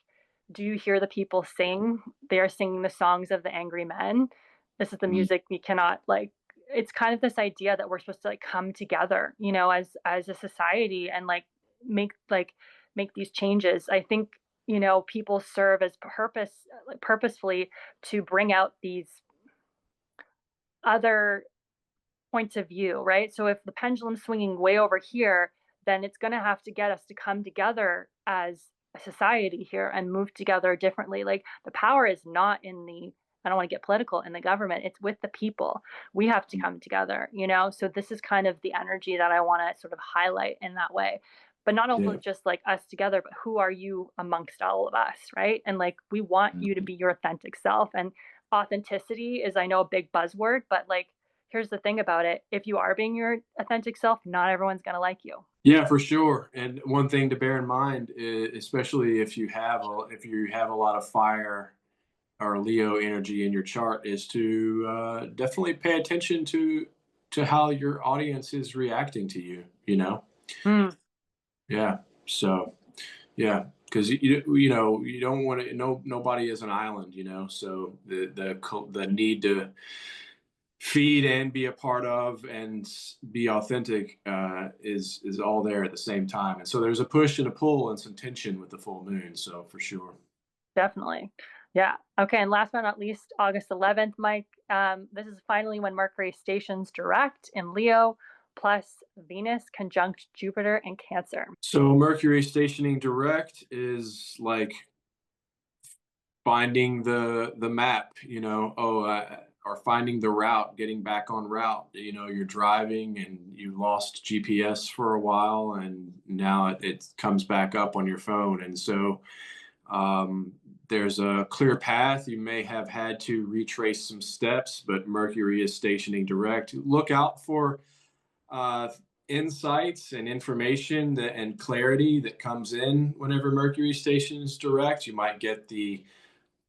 do you hear the people sing? They are singing the songs of the angry men. This is the Mm. music we cannot like. It's kind of this idea that we're supposed to like come together, as a society and like make these changes. I think people serve as purposefully to bring out these other points of view, right? So if the pendulum's swinging way over here, then it's going to have to get us to come together as a society here and move together differently. Like the power is not in I don't want to get political, in the government. It's with the people. We have to come together. So this is kind of the energy that I want to sort of highlight in that way. But not only Yeah. just like us together, but who are you amongst all of us, right? And like we want you to Mhm. be your authentic self. And authenticity is, I know, a big buzzword, but like here's the thing about it. If you are being your authentic self, not everyone's going to like you. Yeah, for sure. And one thing to bear in mind, especially if you have a lot of fire or Leo energy in your chart, is to definitely pay attention to how your audience is reacting to you. Mm, Yeah. So yeah, because you don't want to. No, nobody is an island. So the need to feed and be a part of and be authentic is all there at the same time. And so there's a push and a pull and some tension with the full moon. So for sure. definitely. Yeah. Okay. And last but not least, August 11th, Mike. This is finally when Mercury stations direct in Leo, plus Venus conjunct Jupiter in Cancer. So Mercury stationing direct is like finding the map, or finding the route, getting back on route. You're driving and you lost GPS for a while, and now it comes back up on your phone. And so there's a clear path. You may have had to retrace some steps, but Mercury is stationing direct. Look out for uh, insights and information and clarity that comes in whenever Mercury stations direct. You might get the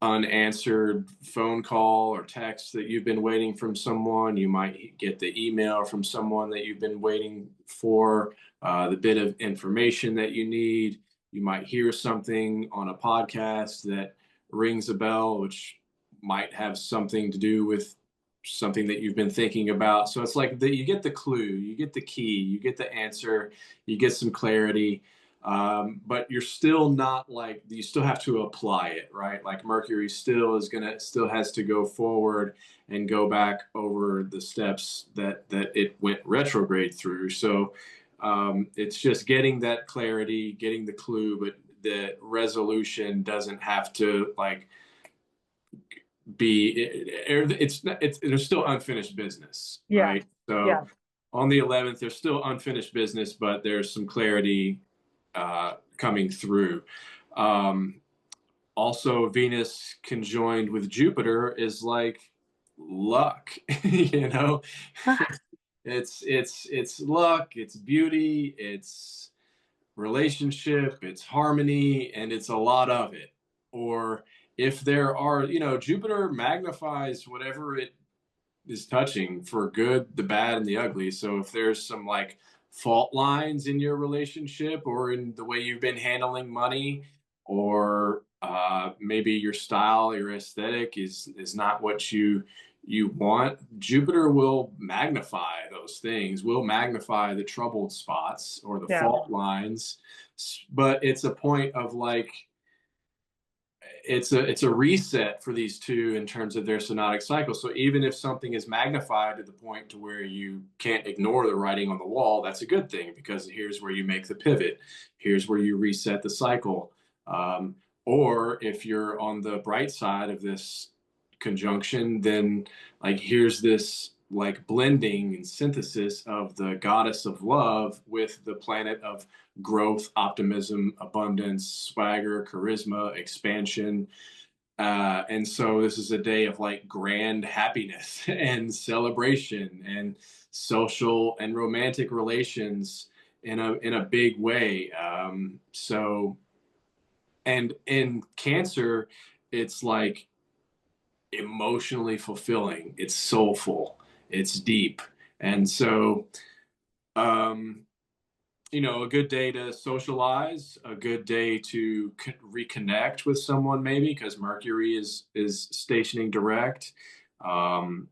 unanswered phone call or text that you've been waiting from someone. You might get the email from someone that you've been waiting for, the bit of information that you need. You might hear something on a podcast that rings a bell, which might have something to do with something that you've been thinking about. So it's like you get the clue, you get the key, you get the answer, you get some clarity. But you're still not like, you still have to apply it, right? Like Mercury still has to go forward and go back over the steps that it went retrograde through. So it's just getting that clarity, getting the clue, but the resolution doesn't have to like be it's there's still unfinished business, Yeah. right? So Yeah. on the 11th there's still unfinished business, but there's some clarity coming through. um Also, Venus conjoined with Jupiter is like luck. you know it's luck, it's beauty, it's relationship, it's harmony, and it's a lot of it. Or if there are, Jupiter magnifies whatever it is touching, for good, the bad, and the ugly. So if there's some like fault lines in your relationship or in the way you've been handling money, or maybe your style, your aesthetic is not what you want, Jupiter will magnify those things, will magnify the troubled spots or the Yeah. fault lines. But it's a point of like, it's a reset for these two in terms of their synodic cycle. So even if something is magnified to the point to where you can't ignore the writing on the wall, that's a good thing, because here's where you make the pivot. Here's where you reset the cycle. Or if you're on the bright side of this conjunction, then like here's this like blending and synthesis of the goddess of love with the planet of growth, optimism, abundance, swagger, charisma, expansion. And so this is a day of like grand happiness and celebration and social and romantic relations in a big way. So and in Cancer, it's like emotionally fulfilling, it's soulful, it's deep. And so um a good day to socialize, a good day to reconnect with someone, maybe because Mercury is stationing direct. Um,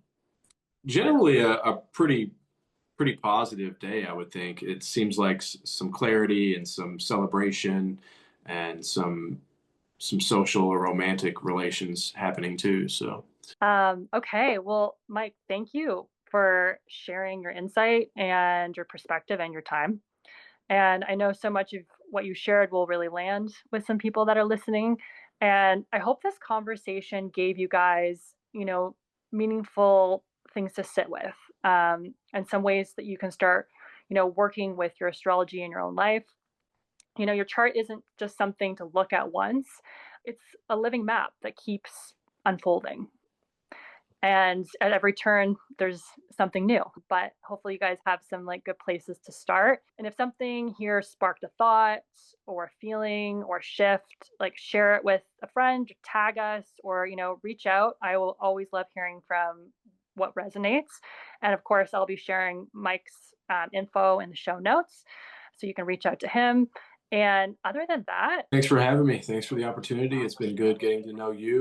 Generally, a pretty positive day, I would think. It seems like some clarity and some celebration and some social or romantic relations happening too. So. Okay. Well, Mike, thank you for sharing your insight and your perspective and your time. And I know so much of what you shared will really land with some people that are listening. And I hope this conversation gave you guys, meaningful things to sit with, and some ways that you can start, working with your astrology in your own life. Your chart isn't just something to look at once, it's a living map that keeps unfolding. And at every turn there's something new, but hopefully you guys have some like good places to start. And if something here sparked a thought or a feeling or shift, like share it with a friend, tag us, or reach out. I will always love hearing from what resonates. And of course I'll be sharing Mike's info in the show notes so you can reach out to him. And other than that, Thanks for having me. Thanks for the opportunity. It's been good getting to know you.